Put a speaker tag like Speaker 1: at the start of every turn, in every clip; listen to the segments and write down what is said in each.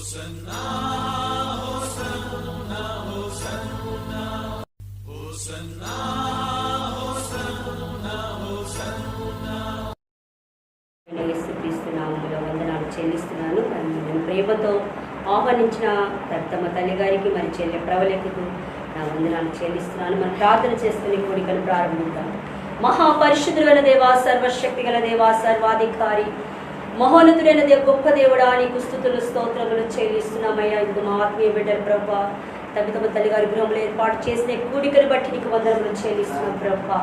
Speaker 1: వందనాలు చెల్లిస్తున్నాను. నేను ప్రేమతో ఆహ్వానించిన తమ తల్లి గారికి మరి చెల్లె ప్రవళికకు నా వందనాలు చెల్లిస్తున్నాను. మనం ప్రార్థన చేసుకుని కోరికను ప్రారంభిద్దాం. మహాపరిశుద్ధులైన దేవా, సర్వశక్తి గల దేవా, సర్వాధికారి, మహోన్నతుడైన దేవ, గొప్ప దేవుడా, నీకు స్తుతులు స్తోత్రములు చెల్లిస్తున్నామయ్యా. ఇది మా ఆత్మీయ బిడ్డల ప్రభా, తమ తల్లి గారి గృహంలో ఏర్పాటు చేసిన కూడికను బట్టి నీకు వందనములు చెల్లిస్తున్నాం ప్రభా.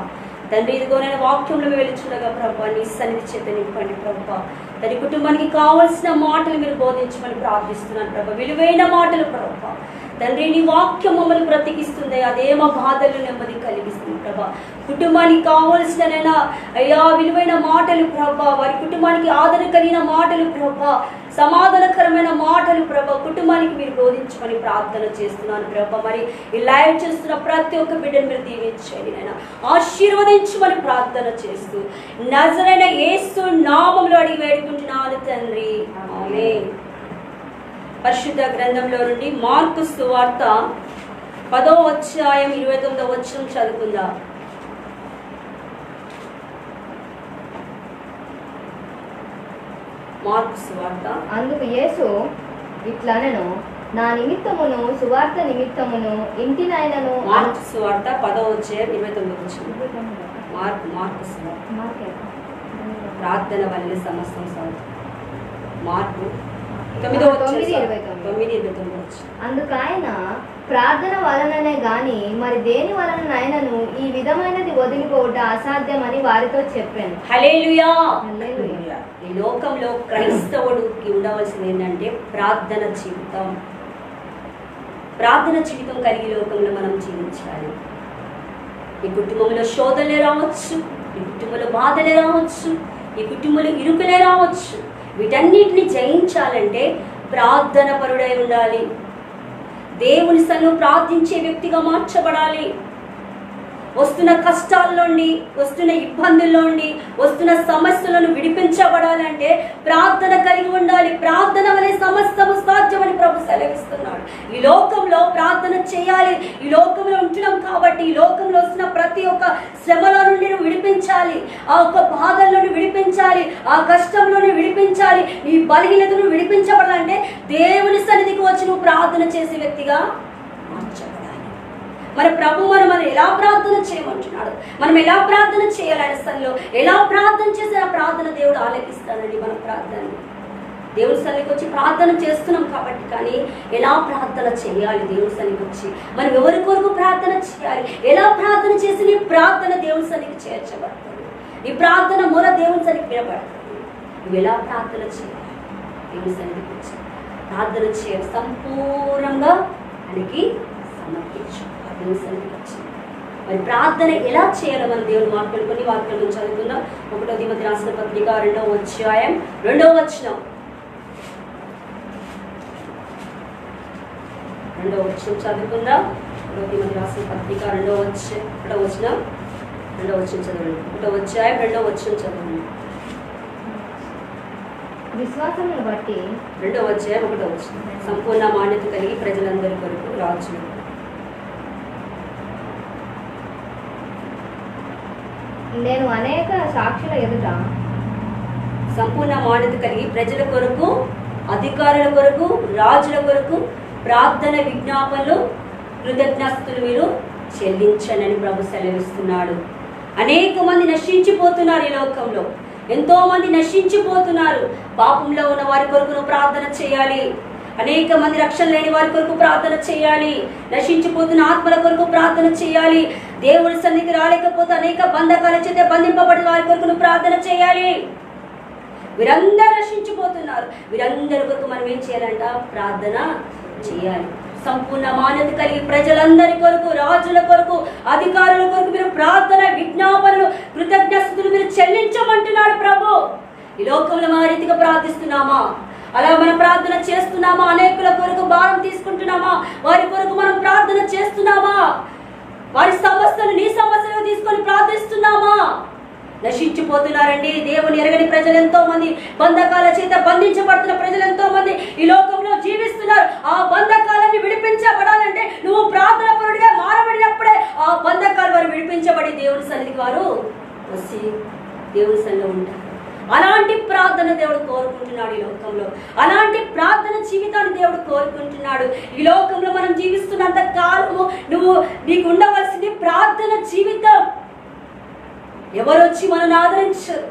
Speaker 1: తండ్రి, ఇదిగో నేను వాక్యంలో వెలుచుండగా ప్రభా, నీ సన్నిధి చేత నింపండి ప్రభా. తన కుటుంబానికి కావలసిన మాటలు మీరు బోధించమని ప్రార్థిస్తున్నాను ప్రభా. విలువైన మాటలు ప్రభా తండ్రి, నీ వాక్యం మమ్మల్ని బ్రతికిస్తుంది. అదే మా బాధలు నెమ్మది కలిగిస్తుంది ప్రభా. కుటుంబానికి కావలసినైనా అయ్యా విలువైన మాటలు ప్రభా, వారి కుటుంబానికి ఆదరణ కలిగిన మాటలు ప్రభా, సమాధానకరమైన మాటలు ప్రభా, కుటుంబానికి మీరు బోధించమని ప్రార్థన చేస్తున్నాను ప్రభా. మరి ఈ లైవ్ చేస్తున్న ప్రతి ఒక్క బిడ్డను మీరు దీవించండి నాయన, ఆశీర్వదించమని ప్రార్థన చేస్తూ నజరైన యేసు నామములో అడిగి వేడుకుంటున్నాను తండ్రి, ఆమేన్. పరిశుద్ధ గ్రంథంలో నుండి మార్కు సువార్త 10వ అధ్యాయం 29వ వచనం చదువుకుందాం. మార్కు సువార్త.
Speaker 2: అందుకు యేసు ఇట్లనెను, నా నిమిత్తమును సువార్త నిమిత్తమును ఇంటినైనను.
Speaker 1: మార్కు సువార్త 10వ అధ్యాయం 29వ వచనం. మార్కు సువార్త ప్రార్థన వల్ల సమస్తం సాగు. మార్కు 9:29.
Speaker 2: అందుకైన ప్రార్థన వలననే గాని మరి దేని వలనైనను ఈ విధమైనది వదిలిపోవట అసాధ్యమని వారితో చెప్పాను.
Speaker 1: హల్లెలూయా. ఈ లోకంలో క్రైస్తవుడికి ఉండవలసింది ఏంటంటే ప్రార్థన జీవితం. ప్రార్థన జీవితం కలిగి లోకంలో మనం జీవించాలి. ఈ కుటుంబంలో శోధనలే రావచ్చు, ఈ కుటుంబంలో బాధలే రావచ్చు, ఈ కుటుంబంలో ఇరుకులే రావచ్చు. వీటన్నిటిని జయించాలంటే ప్రార్థన పరుడై ఉండాలి. దేవుని సన్నిధిలో ప్రార్థించే వ్యక్తిగా మార్చబడాలి. వస్తున్న కష్టాల్లోండి, వస్తున్న ఇబ్బందుల్లోండి, వస్తున్న సమస్యలను విడిపించబడాలంటే ప్రార్థన కలిగి ఉండాలి. ప్రార్థన వలె సమస్తము సాధ్యమని ప్రభు సెలవిస్తున్నాడు. ఈ లోకంలో ప్రార్థన చేయాలి. ఈ లోకంలో ఉంటున్నాం కాబట్టి ఈ లోకంలో వస్తున్న ప్రతి ఒక్క శ్రమలో నుండి నువ్వు విడిపించాలి, ఆ ఒక్క బాధల నుండి విడిపించాలి, ఆ కష్టంలోని విడిపించాలి, నీ బలహీనతను విడిపించబడాలంటే దేవుని సన్నిధికి వచ్చి నువ్వు ప్రార్థన చేసే వ్యక్తిగా మార్చబడాలి. మరి ప్రభు మనం ఎలా ప్రార్థన చేయమంటున్నాడు, మనం ఎలా ప్రార్థన చేయాలి, ఆయన సన్నిధిలో ఎలా ప్రార్థన చేసి ఆ ప్రార్థన దేవుడు ఆలకిస్తాడండి. మన ప్రార్థన దేవుడి సన్నిధికి వచ్చి ప్రార్థన చేస్తున్నాం కాబట్టి, కానీ ఎలా ప్రార్థన చేయాలి దేవుడి సన్నిధికి వచ్చి, మనం ఎవరి కొరకు ప్రార్థన చేయాలి, ఎలా ప్రార్థన చేసి నీ ప్రార్థన దేవుడి సన్నిధికి చేర్చబడుతుంది, నీ ప్రార్థన మొర దేవుడి సన్నిధికి వినబడుతుంది. నువ్వు ఎలా ప్రార్థన చేయాలి, దేవుడి సన్నిధికి వచ్చి ప్రార్థన చేయాలి, సంపూర్ణంగా ఆయనకి సమర్పించు. మరి ప్రార్థన ఎలా చేయాలో మనం దేవుని వాక్యాలు కొన్ని వాక్యాలను చదువుకుందాం. 1వ తిమోతి రాసిన పత్రిక 2వ అధ్యాయం 2వ వచనం. 2వ వచనం చదువుకుందాం. 1వ తిమోతి రాసిన పత్రిక 2వ వచనం చదవండి. 1వ అధ్యాయం 2వ వచనం చదవండి.
Speaker 2: విశ్వాసమును బట్టి
Speaker 1: 2వ అధ్యాయం 1వ వచనం. సంపూర్ణ మాన్యత కలిగి ప్రజలందరి కొరకు రాజులు.
Speaker 2: నేను అనేక సాక్షుల ఎదుట
Speaker 1: సంపూర్ణ మాన్యత కలిగి ప్రజల కొరకు, అధికారుల కొరకు, రాజుల కొరకు ప్రార్థన విజ్ఞాపనలు కృతజ్ఞతలు మీరు చెల్లించనని ప్రభు సెలవిస్తున్నాడు. అనేక మంది నశించిపోతున్నారు. ఈ లోకంలో ఎంతో మంది నశించిపోతున్నారు. పాపంలో ఉన్న వారి కొరకు ప్రార్థన చేయాలి. అనేక మంది రక్షణ లేని వారి కొరకు ప్రార్థన చేయాలి. నశించిపోతున్న ఆత్మల కొరకు ప్రార్థన చేయాలి. దేవుడి సన్నిధికి రాలేకపోతే అనేక బంధకాల చేత బంధింపబడిన వారి కొరకు ప్రార్థన చేయాలి. వీరందరూ నశించిపోతున్నారు. వీరందరి కొరకు మనం ఏం చేయాలంట? ప్రార్థన చేయాలి. సంపూర్ణ మాన్యత కలిగి ప్రజలందరి కొరకు, రాజుల కొరకు, అధికారుల కొరకు మీరు ప్రార్థన విజ్ఞాపనలు కృతజ్ఞతలు మీరు చెల్లించమంటున్నాడు ప్రభు. ఈ లోకంలో మా రీతిగా ప్రార్థిస్తున్నామా? అలా మనం ప్రార్థన చేస్తున్నామా? అనేకుల కొరకు భారం తీసుకుంటున్నామా? వారి కొరకు మనం ప్రార్థన చేస్తున్నామా? వారి సమస్యలు నీ సమస్యలు తీసుకొని ప్రార్థిస్తున్నామా? నశించిపోతున్నారండి. దేవుని ఎరగని ప్రజలు ఎంతో మంది, బంధకాల చేత బంధించబడుతున్న ప్రజలు ఎంతో మంది ఈ లోకంలో జీవిస్తున్నారు. దేవుడు కోరుకుంటున్నాడు. ఈ లోకంలో మనం జీవిస్తున్నంత కాలము నీకు ఉండవలసింది ప్రార్థన జీవితం. ఎవరొచ్చి మనల్ని ఆదరించరు,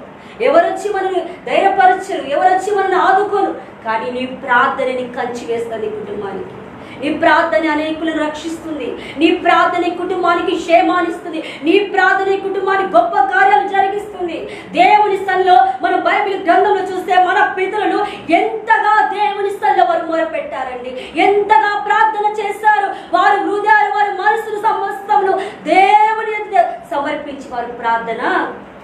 Speaker 1: ఎవరొచ్చి మనల్ని ధైర్యపరచరు, ఎవరొచ్చి మనల్ని ఆదుకోరు. కానీ నీ ప్రార్థనని కంచి వేస్తుంది కుటుంబానికి. నీ ప్రార్థన అనేకులను రక్షిస్తుంది. నీ ప్రార్థన కుటుంబానికి క్షేమాన్నిస్తుంది. నీ ప్రార్థన కుటుంబానికి గొప్ప కార్యాలు జరిగిస్తుంది. దేవుని స్థలంలో మన బైబిల్ గ్రంథంలో చూస్తే మన పితరులు ఎంతగా దేవుని స్థలంలో వారు మొరపెట్టారండి, ఎంతగా ప్రార్థన చేశారు. వారు హృదయాలు, వారి మనసులు సమస్తమును దేవుని ఎదుట సమర్పించి వారు ప్రార్థన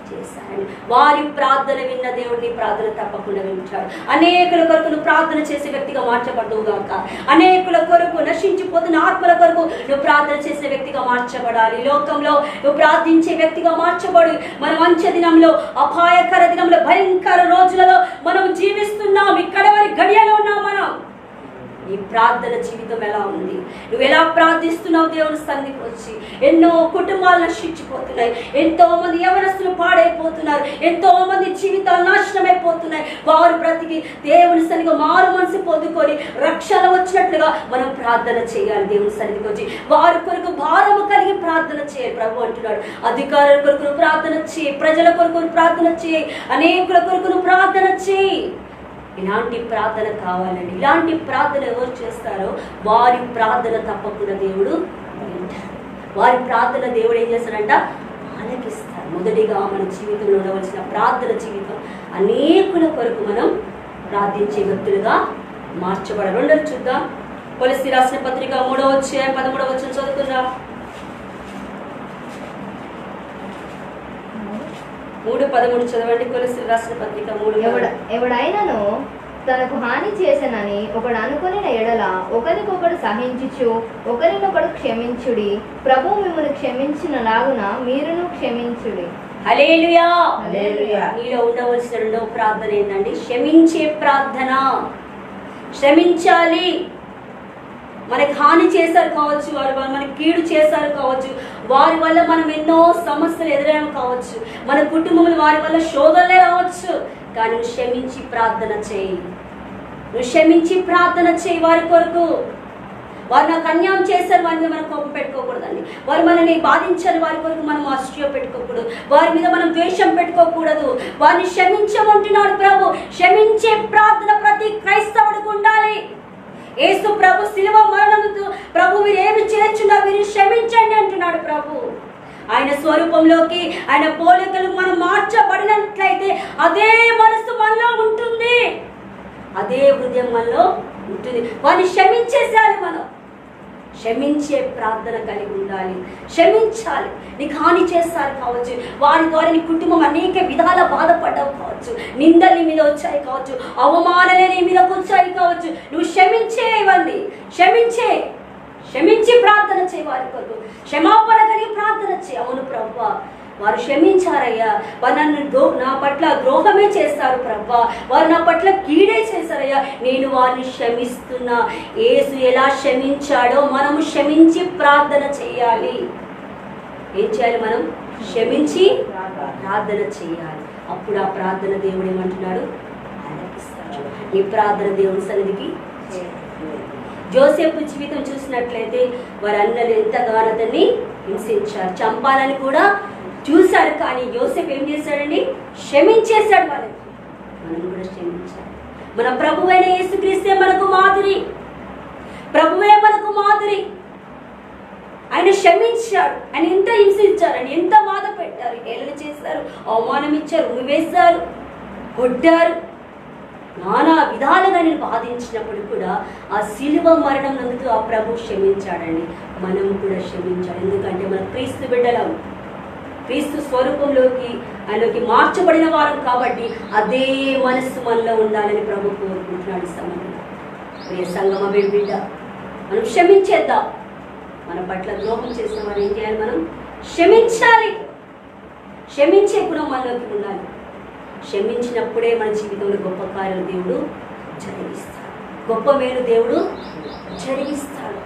Speaker 1: చేశారని. వారి ప్రార్థన విన్న దేవుడిని ప్రార్థన తప్పకుండా వింటాడు. అనేకుల కొరకు నువ్వు ప్రార్థన చేసే వ్యక్తిగా మార్చబడవు గాక. అనేకుల కొరకు నశించిపోతున్న ఆత్మల కొరకు నువ్వు ప్రార్థన చేసే వ్యక్తిగా మార్చబడాలి. లోకంలో నువ్వు ప్రార్థించే వ్యక్తిగా మార్చబడి మనం అంచె దినంలో, అపాయకర దినంలో, భయంకర రోజులలో మనం జీవిస్తున్నాం. ఇక్కడ వరి గడియలో ఉన్నాం మనం. నీ ప్రార్థన జీవితం ఎలా ఉంది? నువ్వు ఎలా ప్రార్థిస్తున్నావు? దేవుని సన్నిధికి వచ్చి ఎన్నో కుటుంబాలు నశించిపోతున్నాయి, ఎంతో మంది యవనస్తులు పాడైపోతున్నారు, ఎంతో మంది జీవితాలు నాశనం అయిపోతున్నాయి. వారు బ్రతికి దేవుని సన్నిధిగా మారు మనసు పొందుకొని రక్షణ వచ్చినట్లుగా మనం ప్రార్థన చేయాలి. దేవుని సన్నిధికి వచ్చి వారి కొరకు భారము కలిగి ప్రార్థన చేయాలి. ప్రభు అంటున్నాడు, అధికారుల కొరకు ప్రార్థన చేయి, ప్రజల కొరకు ప్రార్థన చేయి, అనేకుల కొరకు ప్రార్థన చేయి. ఇలాంటి ప్రార్థన కావాలండి. ఇలాంటి ప్రార్థన ఎవరు చేస్తారో వారి ప్రార్థన తప్పకుండా దేవుడు వింటాడు. వారి ప్రార్థన దేవుడు ఏం చేస్తాడంట? ఆలకిస్తాడు. మొదటిగా మన జీవితంలో ఉండవలసిన ప్రార్థన జీవితం అనేకుల కొరకు మనం ప్రార్థించే వ్యక్తులుగా మార్చబడాలి. రెండోది చూద్దాం. కొలస్సీ రాసిన పత్రిక 3వ అధ్యాయం 13వ వచనం చదువుకుందాం. 3:13 చదవండి. కొలస్సీ రాసిన పత్రిక 3.
Speaker 2: ఎవడైనను తనకు హాని చేసనని ఒకడు అనుకుని ఎడల ఒకరికొకడు సహించుచు ఒకరినొకడు క్షమించుడి. ప్రభు మిమ్మల్ని క్షమించినలాగున మీరును క్షమించుడి.
Speaker 1: హల్లెలూయా. నీలో ఉండవలసిన రెండవ ప్రార్థన ఏంటండి? క్షమించే ప్రార్థన. క్షమించాలి. మనకి హాని చేశారు కావచ్చు, వారు మనకి కీడు చేశారు కావచ్చు, వారి వల్ల మనం ఎన్నో సమస్యలు ఎదురయ్యాం కావచ్చు, మన కుటుంబంలో వారి వల్ల శోధనలే రావచ్చు. కానీ నువ్వు క్షమించి ప్రార్థన చేయి. నువ్వు క్షమించి ప్రార్థన చేయి. వారి కొరకు వారు నాకు అన్యాయం చేశారు, వారి మీద మనం కోపం పెట్టుకోకూడదండి. వారు మనల్ని బాధించారు, వారి కొరకు మనం ఆశ్చర్య పెట్టుకోకూడదు, వారి మీద మనం ద్వేషం పెట్టుకోకూడదు. వారిని క్షమించమంటున్నాడు ప్రభు. క్షమించే ప్రార్థన ప్రతి క్రైస్తవుడికి ఉండాలి. యేసు ప్రభు శిలువ మరణంతో ప్రభు మీరు ఏమి చేస్తున్నా మీరు క్షమించండి అంటున్నాడు ప్రభు. ఆయన స్వరూపంలోకి, ఆయన పోలికలు మనం మార్చబడినట్లయితే అదే మనసు మనలో ఉంటుంది, అదే హృదయం మనలో ఉంటుంది. వారిని క్షమించేసేయాలి. మనం క్షమించే ప్రార్థన కలిగి ఉండాలి. క్షమించాలి. నీకు హాని చేస్తారు కావచ్చు, వారి ద్వారా నీ కుటుంబం అనేక విధాల బాధపడ్డావు కావచ్చు, నిందలు నీ మీద వచ్చాయి కావచ్చు, అవమానాలే నీ మీద వచ్చాయి కావచ్చు. నువ్వు క్షమించేవండి. క్షమించి ప్రార్థన చేయి. వారి కొరకు క్షమాపణ కలిగి ప్రార్థన చేయి. అవును ప్రభువా, వారు క్షమించారయ్యా, వారు నా పట్ల ద్రోహమే చేస్తారు ప్రభువా, వారు నా పట్ల కీడే చేశారయ్యా, నేను వారిని క్షమిస్తున్నా. యేసు ఎలా క్షమించాడో మనము క్షమించి ప్రార్థన చేయాలి. ఏం చేయాలి? మనం క్షమించి ప్రార్థన చేయాలి. అప్పుడు ఆ ప్రార్థన దేవుడు ఏమంటున్నాడు? ఆలకిస్తాడు. నీ ప్రార్థన దేవుని సన్నిధికి. జోసేపు జీవితం చూసినట్లయితే వారి అన్నలు ఎంతగానో అతన్ని హింసించారు, చంపాలని కూడా చూశారు. కానీ యోసేపు ఏం చేశాడండి? క్షమించేశాడు వాళ్ళకి. మనం కూడా క్షమించాలి. మన ప్రభువైన యేసుక్రీస్తే మనకు మాదిరి. ప్రభువే మనకు మాదిరి. ఆయన క్షమించాడు. ఆయన ఎంత హింసించారు, ఆయన ఎంత బాధ పెట్టారు, హేళన చేశారు, అవమానం ఇచ్చారు, ఉరివేశారు, కొట్టారు, నానా విధాలుగా నేను బాధించినప్పుడు కూడా ఆ శిలువ మరణం నందుకు ఆ ప్రభు క్షమించాడండి. మనం కూడా క్షమించాలి. ఎందుకంటే మనం క్రీస్తు బిడ్డలం, క్రీస్తు స్వరూపంలోకి ఆయనకి మార్చబడిన వారం కాబట్టి అదే మనస్సు మనలో ఉండాలని ప్రభు కోరుకుంటున్నాడు. ప్రియ సంగమ బిడ్డ, మనం క్షమించేద్దాం. మన పట్ల ద్రోహం చేసిన వారు ఏం చేయాలి? మనం క్షమించాలి. క్షమించే గుణం మనలోకి ఉండాలి. క్షమించినప్పుడే మన జీవితంలో గొప్ప కార్యాలు దేవుడు జరిగిస్తాడు, గొప్ప మేలు దేవుడు జరిగిస్తాడు.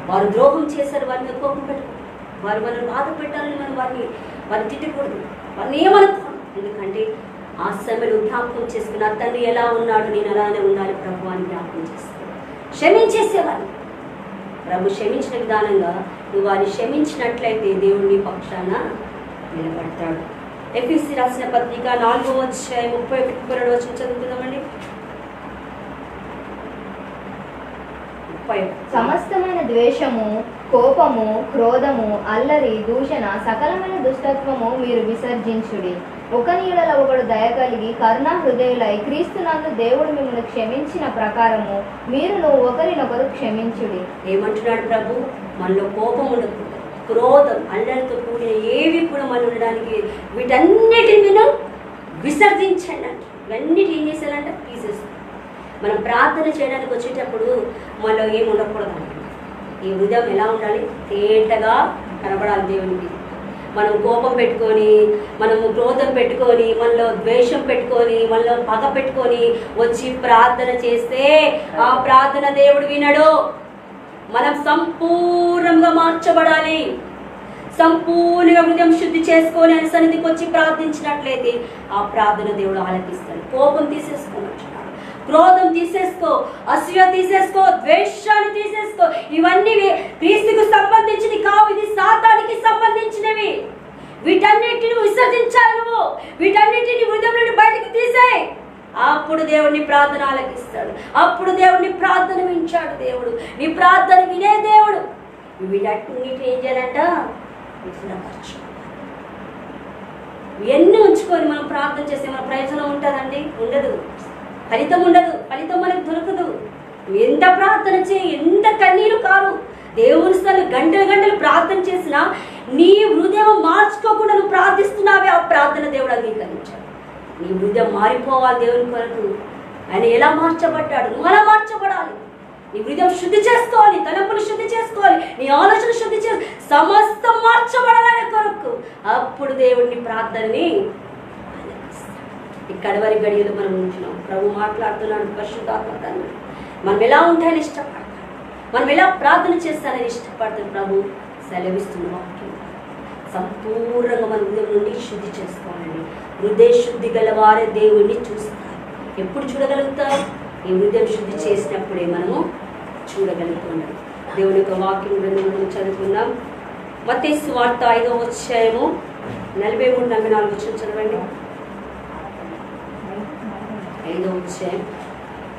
Speaker 1: వారు ద్రోహం చేశారు, వారిని కోపం పెట్టుకోండి, వారు మనల్ని బాధ పెట్టాలని మనం వారిని తిట్టకూడదు, వారిని ఏమనుకోండి. ఎందుకంటే ఆ సమయంలో జ్ఞాపకం చేసుకుని నా తండ్రి ఎలా ఉన్నాడు, నేను అలానే ఉండాలి ప్రభు అని జ్ఞాపకం చేస్తాను. క్షమించేసేవాళ్ళు. ప్రభు క్షమించిన విధానంగా నువ్వు వారిని క్షమించినట్లయితే దేవుడు నీ పక్షాన నిలబడతాడు. ఎఫెసీ రాసిన పత్రిక 4:31-32 చదువుతున్నామండి.
Speaker 2: సమస్తమైన ద్వేషము, కోపము, క్రోధము, అల్లరి, దూషణ, సకలమైన దుష్టత్వము మీరు విసర్జించుడి. ఒకని యెడల ఒకడు దయ కలిగి కరుణా హృదయులై క్రీస్తునందు దేవుడు మిమ్మల్ని క్షమించిన ప్రకారము మీరును ఒకరినొకరు క్షమించుడి.
Speaker 1: ఏమంటున్నాడు ప్రభు? మనలో కోపం ఉండకూడదు, క్రోధం, అల్లరితో కూడిన ఏవి కూడా మనం ఉండడానికి వీటన్నిటిని మీరు విసర్జించండి అంట. ఇవన్నిటి ఏం చేశారంటే తీసేస్తాం. మనం ప్రార్థన చేయడానికి వచ్చేటప్పుడు మనలో ఏమి ఉండకూడదు. ఈ హృదయం ఎలా ఉండాలి? తేటగా కనబడాలి దేవునికి. మనం కోపం పెట్టుకొని, మనము క్రోధం పెట్టుకొని, మనలో ద్వేషం పెట్టుకొని, మనలో పగ పెట్టుకొని వచ్చి ప్రార్థన చేస్తే ఆ ప్రార్థన దేవుడు వినడు. మనం సంపూర్ణంగా మార్చబడాలి. సంపూర్ణంగా హృదయం శుద్ధి చేసుకొని ఆయన సన్నిధికి వచ్చి ప్రార్థించినట్లయితే ఆ ప్రార్థన దేవుడు ఆలకిస్తాడు. కోపం తీసేసుకోమంటున్నాడు, క్రోధం తీసేసుకో, అసూయ తీసేసుకో, ద్వేషాన్ని తీసేసుకో. ఇవన్నీ క్రీస్తుకు సంబంధించినవి కావు, ఇది సాతానికి సంబంధించినవి. వీటన్నిటిని విసర్జించాలి నువ్వు. వీటన్నిటిని హృదయం నుండి బయటకు తీసేయ్. అప్పుడు దేవుడిని ప్రార్థన ఆలకిస్తాడు. అప్పుడు దేవుడిని ప్రార్థన వింటాడు దేవుడు. నీ ప్రార్థన వినే దేవుడు. వీటన్నిటిని ఏం చేయాలంట? ఎన్ని ఉంచుకొని మనం ప్రార్థన చేస్తే మన ప్రయోజనం ఉంటుందండి? ఉండదు. ఫలితం ఉండదు. ఫలితం మనకు దొరకదు. ఎంత ప్రార్థన చేయి, ఎంత కన్నీరు కాదు, దేవుని స్థలం గంటలు గంటలు ప్రార్థన చేసినా నీ హృదయం మార్చుకోకుండా నువ్వు ప్రార్థిస్తున్నావే, ఆ ప్రార్థన దేవుడు అంగీకరించాడు. నీ హృదయం మారిపోవాలి దేవుని కొరకు. ఆయన ఎలా మార్చబడ్డాడు, నువ్వు అలా మార్చబడాలి. నీ హృదయం శుద్ధి చేసుకోవాలి, తలంపులు శుద్ధి చేసుకోవాలి, నీ ఆలోచన శుద్ధి చేసి సమస్తం మార్చబడాలి కొరకు. అప్పుడు దేవుడిని ప్రార్థనని ఈ కడవరి గడియలు మనం ఉంటున్నాం. ప్రభు మాట్లాడుతున్నాడు, పరిశుద్ధాత్మ తండ్రి మనం ఎలా ఉంటాయని ఇష్టపడతాడు, మనం ఎలా ప్రార్థన చేస్తానని ఇష్టపడతాడు. ప్రభు సెలవిస్తున్న వాక్యం సంపూర్ణంగా మన హృదయం నుండి శుద్ధి చేసుకోవాలండి. హృదయ శుద్ధి గల వారే దేవుణ్ణి చూస్తారు. ఎప్పుడు చూడగలుగుతారు? ఈ హృదయం శుద్ధి చేసినప్పుడే మనము చూడగలుగుతున్నాం. దేవుని యొక్క వాక్యం గ్రంథంలో చదువుకుందాం. మత్తయి సువార్త 5వ అధ్యాయము 43-44 చదవండి. 5వ అధ్యాయం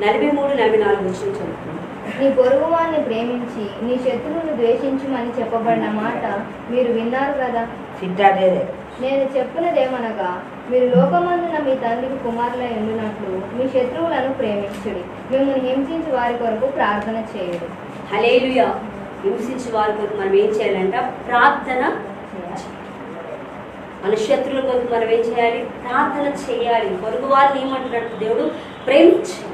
Speaker 1: 43-44 చదువుకుందాం.
Speaker 2: నీ పొరుగువాన్ని ప్రేమించి నీ శత్రువును ద్వేషించుమని చెప్పబడిన మాట మీరు విన్నారు కదా. నేను చెప్పినదేమనగా మీరు లోకమందున మీ తండ్రికి కుమారులై ఉండునట్లు మీ శత్రువులను ప్రేమించుడి, మిమ్మల్ని హింసించి వారి కొరకు ప్రార్థన చేయుడి.
Speaker 1: హల్లెలూయా. హింసించి వారి కొరకు మనం ఏం చేయాలంట? ప్రార్థన. మన శత్రువుల కొరకు మనం ఏం చేయాలి? ప్రార్థన చేయాలి. పొరుగు వారిని ఏమంటున్నాడు దేవుడు? ప్రేమించాలి.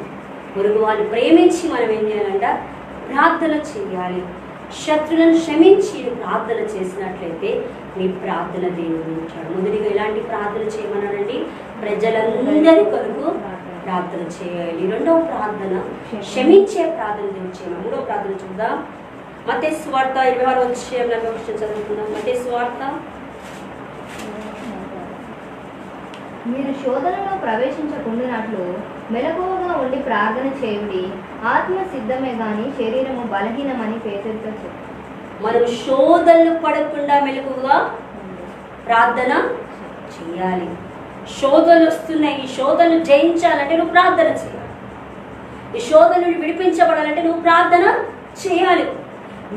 Speaker 1: పొరుగు వారిని ప్రేమించి మనం ఏం చేయాలంట? ప్రార్థన చేయాలి. శత్రులను క్షమించి ప్రార్థన చేసినట్లయితే నీ ప్రార్థన దేవుడు వింటాడు. మొదటిగా ఎలాంటి ప్రార్థన చేయమన్నాడండి? ప్రజలందరి కొరకు ప్రార్థన చేయాలి. రెండవ ప్రార్థన క్షమించే ప్రార్థన దేవుడు చేయాలి. మూడవ ప్రార్థన చూద్దాం. మత్తయి సువార్త 26వ అధ్యాయం చదువుకుందాం. మత్తయి సువార్త.
Speaker 2: మీరు శోధనలో ప్రవేశించకుండానట్లు మెలకువగా ఉండి ప్రార్థన చేయుడి, ఆత్మ సిద్ధమే గాని శరీరము బలహీనమని పేతురుతో చెప్పు.
Speaker 1: మనం శోధనలు పడకుండా మెలకువగా ప్రార్థన చేయాలి. శోధనలు వస్తున్నాయి, ఈ శోధనలు జయించాలంటే నువ్వు ప్రార్థన చేయాలి. ఈ శోధన నుండి విడిపించబడాలంటే నువ్వు ప్రార్థన చేయాలి.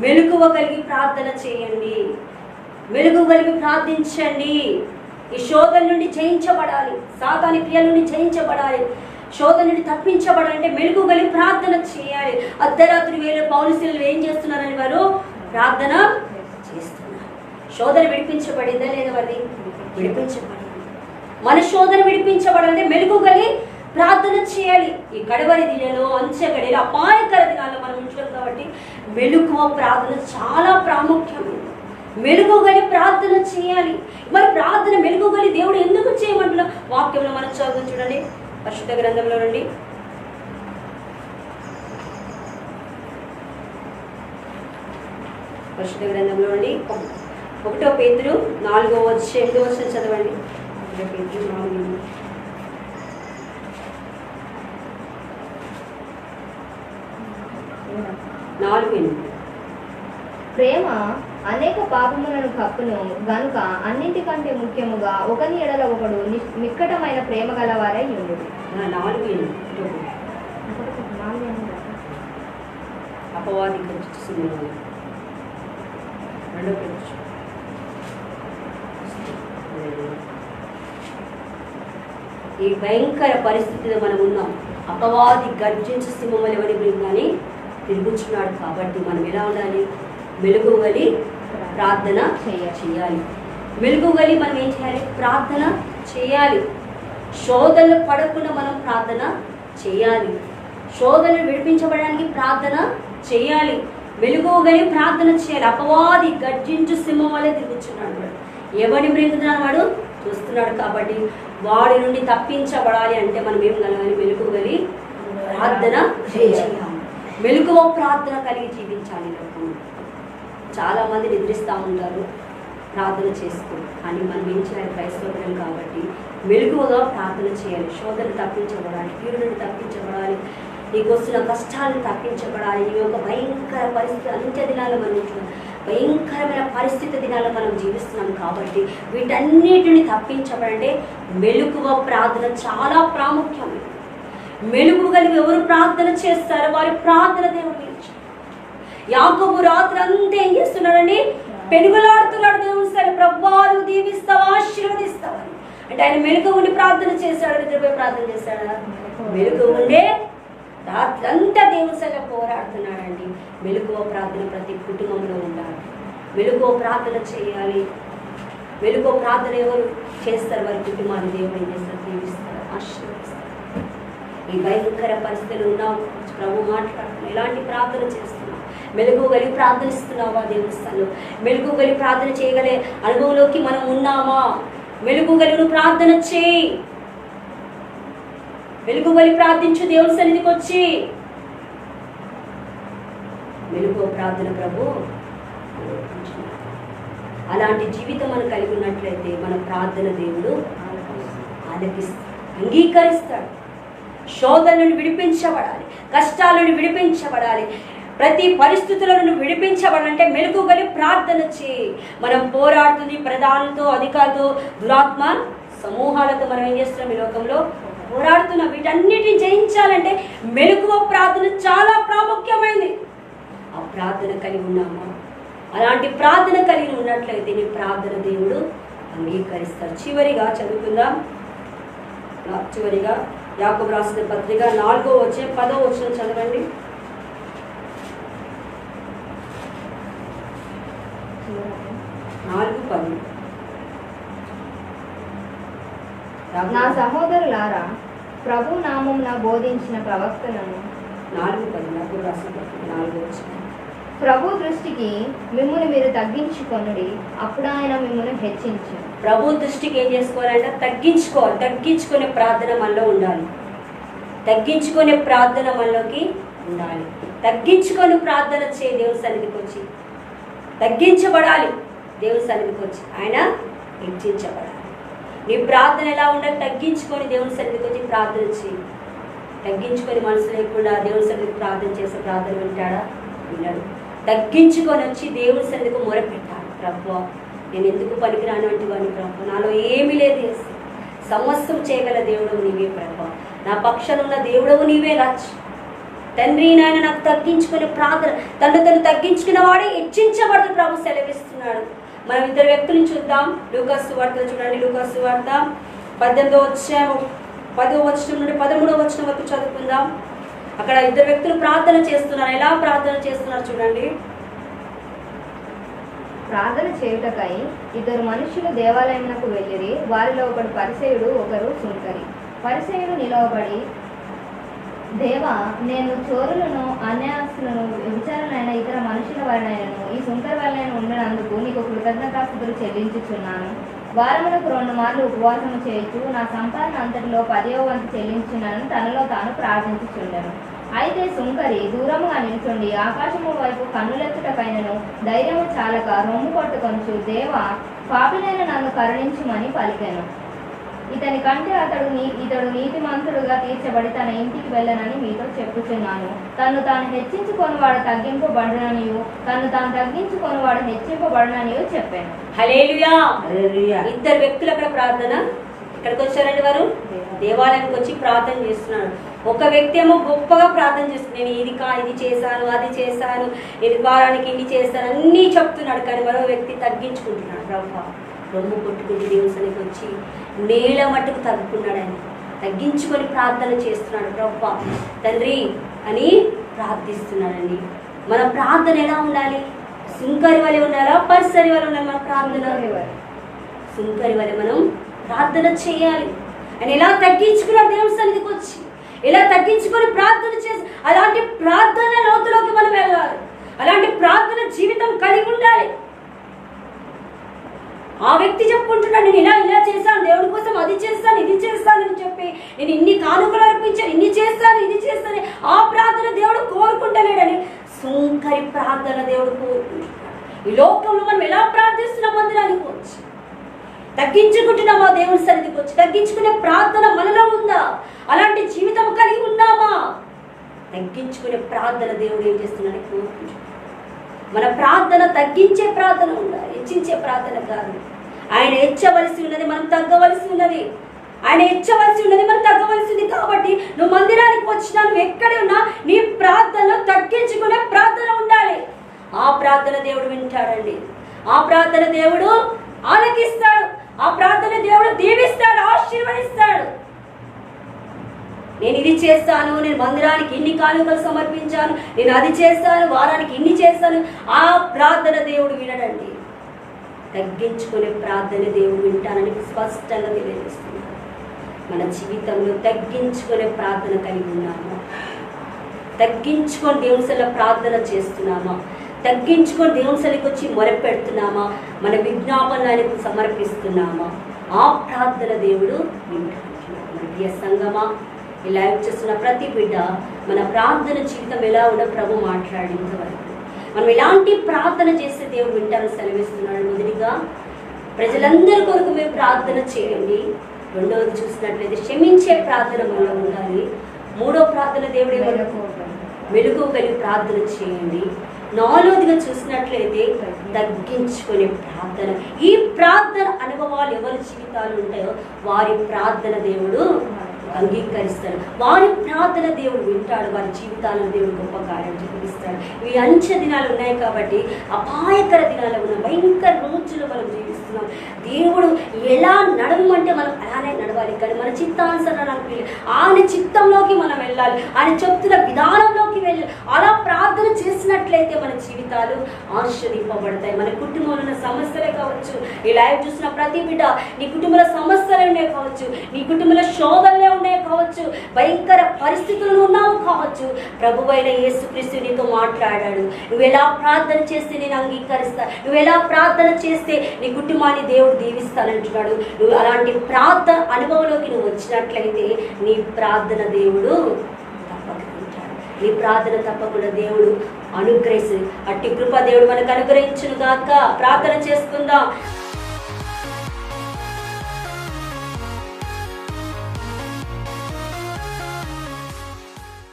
Speaker 1: మెలకువ కలిగి ప్రార్థన చేయండి, మెలకువ కలిగి ప్రార్థించండి. ఈ శోధన నుండి జయించబడాలి, సాతాని క్రియల నుండి జయించబడాలి, శోధన నుండి తప్పించబడాలంటే మెలకువ కలిగి ప్రార్థన చేయాలి. అర్ధరాత్రి వేళ పౌలుశీలు ఏం చేస్తున్నారని వారు ప్రార్థన చేస్తున్నారు. శోధన విడిపించబడిందా లేదా? వారి విడిపించబడింది. మన శోధన విడిపించబడాలంటే మెలకువ కలిగి ప్రార్థన చేయాలి. ఈ కడవరి దినాల్లో, అంచె గడియలు, అపాయకర దినాల్లో మనం ఉంటున్నాం కాబట్టి మెలకువ ప్రార్థన చాలా ప్రాముఖ్యమైనది. మెలుగుగలి ప్రార్థన చేయాలి. మరి ప్రార్థన మెలుగుగలి దేవుడు ఎందుకు చేయమంటున్నా వాక్యంలో మనం చదువు చూడండి. పరిశుద్ధ గ్రంథంలో నుండి పరిశుద్ధ గ్రంథంలో నుండి 1 పేతురు 4వ అధ్యాయం 8వ వచనం చదవండి. 1 పేతురు 4. 4:8.
Speaker 2: ప్రేమ అనేక పాపములను కప్పును గనుక అన్నింటికంటే ముఖ్యముగా ఒకని ఎడల ఒకడు మిక్కటమైన ప్రేమ గలవారై ఉండు.
Speaker 1: 4:8. అపవాది గర్జించు రెండో పేరు. ఈ భయంకర పరిస్థితిలో మనం ఉన్నాం. అపవాది గర్జించు సింహములు ఎవరి బృందాన్ని తిరుగుచున్నాడు. కాబట్టి మనం ఎలా ఉండాలి? మెలుగువలి ప్రార్థన చేయాలి. మెలుగువలి మనం ఏం చేయాలి? ప్రార్థన చేయాలి. శోధనలు పడకుండా మనం ప్రార్థన చేయాలి. శోధనలు విడిపించబడడానికి ప్రార్థన చేయాలి. మెలుగువలి ప్రార్థన చేయాలి. అపవాది గర్జించు సింహం వల్లే తిరుగుచున్నాడు. ఎవరిని బృందున్నాడు? వాడు చూస్తున్నాడు. కాబట్టి వాడి నుండి తప్పించబడాలి అంటే మనం ఏం కలగాలి? మెలుగువలి ప్రార్థన చేయాలి. మెలుగువ ప్రార్థన కలిగి జీవించాలి. లోకంలో చాలా మంది నిద్రిస్తూ ఉంటారు ప్రార్థన చేస్తూ. కానీ మనం ఏం చేయాలి? క్రైస్తవులం కాబట్టి మెలుగువగా ప్రార్థన చేయాలి. శోధన తప్పించబడాలి, కీడు నుండి తప్పించబడాలి, నీకు వస్తున్న కష్టాలను తప్పించబడాలి. ఈ యొక్క భయంకర పరిస్థితి అంత్య దినాలు మనం భయంకరమైన పరిస్థితి దినాలు మనం జీవిస్తున్నాం. కాబట్టి వీటన్నిటిని తప్పించబడంటే మెలుగువ ప్రార్థన చాలా ప్రాముఖ్యం. మెలుగు కలిగి ఎవరు ప్రార్థన చేస్తారో వారి ప్రార్థన దేవుడు వింటాడు. యాకోబు రాత్రి అంతా ఏం చేస్తున్నాడండి? పెనుగులాడుతున్నాడు దేవుని సరే, ప్రభువా నువ్వు దీవిస్తావా, ఆశీర్వదిస్తావా అంటే ఆయన మెలుగు ఉండి ప్రార్థన చేశాడు. నిద్రపోయి ప్రార్థన చేశాడా? మెలుగు ఉండే రాత్రి అంతా దేవుని సరే పోరాడుతున్నాడండి. మెలుగువ ప్రార్థన ప్రతి కుటుంబంలో ఉండాలి. మెలుగువ ప్రార్థన చేయాలి. మెలుగువ ప్రార్థన ఎవరు చేస్తారు? వారి కుటుంబాన్ని దేవుడు ఏం చేస్తారు? దీవిస్తారు, ఆశీర్వదిస్తారు. ఈ భయంకర పరిస్థితులు ఉన్నావు, ప్రభు మాట్లాడుతున్నావు. ఎలాంటి ప్రార్థన చేస్తున్నావు? మెలుగు కలిగి ప్రార్థనిస్తున్నావా? దేవుని స్థలంలో మెలుగు కలిగి ప్రార్థన చేయగలే అనుభవంలోకి మనం ఉన్నామా? మెలుగు కలిగి ప్రార్థన చేయి. మెలుగు కలిగి ప్రార్థించు. దేవుని సన్నిధికి వచ్చి మెలుగు ప్రార్థన ప్రభు అలాంటి జీవితం మనం కలిగి ఉన్నట్లయితే మన ప్రార్థన దేవుడు ఆలకిస్తాడు, అంగీకరిస్తాడు. శోధనను విడిపించబడాలి, కష్టాలను విడిపించబడాలి, ప్రతి పరిస్థితుల నుండి విడిపించబడాలంటే మెలుగు కలిగి ప్రార్థన చేయి. మనం పోరాడుతుంది ప్రధానులతో, అధికారులతో, దురాత్మ సమూహాలతో మనం ఏం చేస్తున్నాం? ఈ లోకంలో పోరాడుతున్నాం. వీటన్నిటిని జయించాలంటే మెలుగువ ప్రార్థన చాలా ప్రాముఖ్యమైనది. ఆ ప్రార్థన కలిగి ఉన్నామా? అలాంటి ప్రార్థన కలిగి ఉన్నట్లయితే నీ ప్రార్థన దేవుడు అంగీకరిస్తాడు. చివరిగా చదువుకుందాం. చివరిగా యాకోబు రాసిన పత్రిక 4:10 చదవండి. 4:10.
Speaker 2: నా సహోదరులారా, ప్రభు నామమున బోధించిన ప్రవక్తలను
Speaker 1: 4:10 యాకోబు రాసిన పత్రిక 4:10.
Speaker 2: ప్రభు దృష్టికి మిమ్ముని మీరు తగ్గించుకొనుడి, అప్పుడు ఆయన మిమ్ముని హెచ్చించు.
Speaker 1: ప్రభు దృష్టికి ఏం చేసుకోవాలంటే తగ్గించుకోవాలి. తగ్గించుకునే ప్రార్థన మనలో ఉండాలి. తగ్గించుకునే ప్రార్థన మనలోకి ఉండాలి. తగ్గించుకొని ప్రార్థన చేయి. దేవుని సన్నిధికి వచ్చి తగ్గించబడాలి. దేవుని సన్నిధికి వచ్చి ఆయన హెచ్చించబడాలి. నీ ప్రార్థన ఎలా ఉండాలి? తగ్గించుకొని దేవుని సన్నిధికి వచ్చి ప్రార్థన చేయి. తగ్గించుకొని మనసు లేకుండా దేవుని సన్నిధికి ప్రార్థన చేసే ప్రార్థన వింటాడా? వినడు. తగ్గించుకొని వచ్చి దేవుని సన్నిధికి మొరపెట్టాలి. ప్రభువా నేను ఎందుకు పనికిరాను అంటే వాడిని ప్రభు, నాలో ఏమీ లేదు, సమస్తం చేయగల దేవుడవు నీవే ప్రభు, నా పక్షాన ఉన్న దేవుడవు నీవే రాజు తండ్రి. నాయన నాకు తగ్గించుకునే ప్రార్థన, తను తగ్గించుకున్న వాడే హెచ్చించబడదు ప్రభు సెలవిస్తున్నాడు. మనం ఇద్దరు వ్యక్తులను చూద్దాం. లూకాసు సువార్త చూడండి. లూకాసు సువార్త 18వ నుండి 13వ వరకు చదువుకుందాం. అక్కడ ఇద్దరు వ్యక్తులు ప్రార్థన చేస్తున్నారు. ఎలా ప్రార్థన చేస్తున్నారు చూడండి.
Speaker 2: ప్రార్థన చేయుటకై ఇద్దరు మనుషులు దేవాలయమునకు వెళ్ళిరి. వారిలో ఒకడు పరిసయుడు, ఒకరు సుంకరి. పరిసయుడు నిలవబడి, దేవా, నేను చోరులను, అన్యాయస్తులను, వ్యభిచారులైన ఇతర మనుషుల వలనైనను ఈ సుంకరి వలన ఉండినందుకు నీకు కృతజ్ఞతాస్తుతులు చెల్లించుచున్నాను. వారమునకు 2 మార్లు ఉపవాసము చేయొచ్చు, నా సంపాదన అంతటిలో 10వ వంతు చెల్లించున్నాను తనలో తాను ప్రార్థించుచుండెను. అయితే సుంకరి దూరముగా నిల్చుండి ఆకాశము వైపు కన్నులెత్తుటకైనను ధైర్యము చాలక రొమ్ము కొట్టుకొనుచు, దేవా, పాపినైన నన్ను కరుణించుమని పలికెను. ఇతని కంటే ఇతడు నీతిమంతుడుగా తీర్చబడి తన ఇంటికి వెళ్ళనని మీతో చెప్పుచున్నాను. తను తాను హెచ్చించుకొనివాడు తగ్గింపబడుననియు, తను తాను తగ్గించుకొనివాడు హెచ్చింపబడుననియు చెప్పాను.
Speaker 1: హల్లెలూయా. ఇద్దరు వ్యక్తులు అక్కడ ప్రార్థన, ఇక్కడికి వచ్చారండి. వారు దేవాలయానికి వచ్చి ప్రార్థన చేస్తున్నారు. ఒక వ్యక్తి ఏమో గొప్పగా ప్రార్థన చేస్తున్నాడు, నేను ఇది చేశాను, అది చేశాను, ఇది వారానికి ఇన్ని చేశాను అన్నీ చెప్తున్నాడు. కానీ మరో వ్యక్తి తగ్గించుకుంటున్నాడు. ప్రభా రొమ్ము కొట్టుకుని దేవుని సన్నిధికి వచ్చి నేల మట్టుకు తగ్గుకున్నాడు. ఆయన తగ్గించుకొని ప్రార్థన చేస్తున్నాడు. ప్రభా తండ్రి అని ప్రార్థిస్తున్నాడండి. మన ప్రార్థన ఎలా ఉండాలి? సుంకరి వలె ఉండాలా, పరిసరి వలె ఉండాలి? మన ప్రార్థన సుంకరి వలె మనం ప్రార్థన చేయాలి. ఆయన ఎలా తగ్గించుకున్నాడు దేవుని సన్నిధికి వచ్చి, ఎలా తగ్గించుకొని ప్రార్థన చేసి, అలాంటి ప్రార్థన లోతులోకి మనం వెళ్ళాలి. అలాంటి ప్రార్థన జీవితం కలిగి ఉండాలి. ఆ వ్యక్తి చెప్పుకుంటున్నాడు, నేను ఇలా చేశాను, దేవుడి కోసం అది చేస్తాను, ఇది చేస్తాను అని చెప్పి, నేను ఇన్ని కానుకలు అర్పించాను, ఇన్ని చేస్తాను, ఇది చేస్తాను. ఆ ప్రార్థన దేవుడు కోరుకుంటలేడని సుంకరి ప్రార్థన దేవుడు కోరుకుంటున్నాడు. ఈ లోకంలో మనం ఎలా ప్రార్థిస్తున్నాం? మందిరానికి వచ్చి తగ్గించుకుంటున్నామా? దేవుని సన్నిధికి వచ్చి తగ్గించుకునే ప్రార్థన మనలో ఉందా? అలాంటి జీవితం కలిగి ఉన్నామా? తగ్గించుకునే ప్రార్థన దేవుడు ఏం చేస్తున్నాడని కోరుకుంటున్నాడు. మన ప్రార్థన తగ్గించే ప్రార్థన ఉండాలి, హెచ్చించే ప్రార్థన కాదు. ఆయన హెచ్చవలసి ఉన్నది, మనం తగ్గవలసి ఉన్నది. ఆయన హెచ్చవలసి ఉన్నది, మనం తగ్గవలసి ఉంది. కాబట్టి నువ్వు మందిరానికి వచ్చినా, నువ్వు ఎక్కడ ఉన్నా, నీ ప్రార్థన తగ్గించుకునే ప్రార్థన ఉండాలి. ఆ ప్రార్థన దేవుడు వింటాడండి. ఆ ప్రార్థన దేవుడు ఆలకిస్తాడు. ఆ ప్రార్థన దేవుడు దీవిస్తాడు, ఆశీర్వదిస్తాడు. నేను ఇది చేస్తాను, నేను మందిరానికి ఇన్ని కానుకలు సమర్పించాను, నేను అది చేస్తాను, వారానికి ఇన్ని చేస్తాను. ఆ ప్రార్థన దేవుడు వినడండి. తగ్గించుకునే ప్రార్థన దేవుడు వింటానని స్పష్టంగా తెలియజేస్తున్నాడు. మన జీవితంలో తగ్గించుకునే ప్రార్థన కలిగి ఉన్నామా? తగ్గించుకొని దేవుని సన్నిధిలో ప్రార్థన చేస్తున్నామా? తగ్గించుకొని దేవుని సన్నిధికి వచ్చి మొరపెడుతున్నామా? మన విజ్ఞాపనలకు సమర్పిస్తున్నామా? ఆ ప్రార్థన దేవుడు వింటున్నాడు. మన ప్రియ సంగమా, ఈ లైవ్ చేస్తున్న ప్రతి బిడ్డ, మన ప్రార్థన జీవితం ఎలా ఉందో ప్రభు మాట్లాడేంతవరకు మనం ఎలాంటి ప్రార్థన చేస్తే దేవుడు వింటారని సెలవిస్తున్నాడు. మొదటిగా ప్రజలందరి కొరకు మీరు ప్రార్థన చేయండి. రెండవది చూసినట్లయితే క్షమించే ప్రార్థన మనలో ఉండాలి. మూడో ప్రార్థన దేవుడు మెలుగు కలిగి ప్రార్థన చేయండి. నాలుగోదిగా చూసినట్లయితే తగ్గించుకునే ప్రార్థన. ఈ ప్రార్థన అనుభవాలు ఎవరి జీవితాలు ఉంటాయో వారి ప్రార్థన దేవుడు అంగీకరిస్తాడు. వారి ప్రార్థన దేవుడు వింటాడు. వారి జీవితాలను దేవుడు గొప్ప కార్యం జరిగిస్తాడు. ఇవి అంచె దినాలు ఉన్నాయి కాబట్టి అపాయకర దినాలు ఉన్న భయంకర రోజులు మనం జీవిస్తున్నాం. దేవుడు ఎలా నడవమంటే మనం అలానే నడవాలి. కానీ మన చిత్తానుసరణకు ఆయన చిత్తంలోకి మనం వెళ్ళాలి. ఆయన చెప్తున్న విధానంలోకి వెళ్ళి అలా ప్రార్థన చేసినట్లయితే మన జీవితాలు ఆశీర్వదింపబడతాయి. మన కుటుంబంలో ఉన్న సమస్యలే కావచ్చు, ఈ లైవ్ చూసిన ప్రతి బిడ్డ నీ కుటుంబంలో సమస్యలు ఉండే కావచ్చు, నీ కుటుంబంలో శోధనలే ఉండే కావచ్చు, భయంకర పరిస్థితులు ఉన్నావు కావచ్చు. ప్రభువైన యేసుక్రీస్తు నీతో మాట్లాడాడు. నువ్వు ఎలా ప్రార్థన చేస్తే నేను అంగీకరిస్తా, నువ్వు ఎలా ప్రార్థన చేస్తే నీ కుటుంబాన్ని దేవుడు దీవిస్తానంటున్నాడు. నువ్వు అలాంటి ప్రార్థన అనుభవంలోకి నువ్వు వచ్చినట్లయితే నీ ప్రార్థన దేవుడు తప్పక వింటాడు. నీ ప్రార్థన తప్పకుండా దేవుడు అనుగ్రహిస్తుంది. అట్టి కృప దేవుడు మనకు అనుగ్రహించును గాక. ప్రార్థన చేసుకుందాం.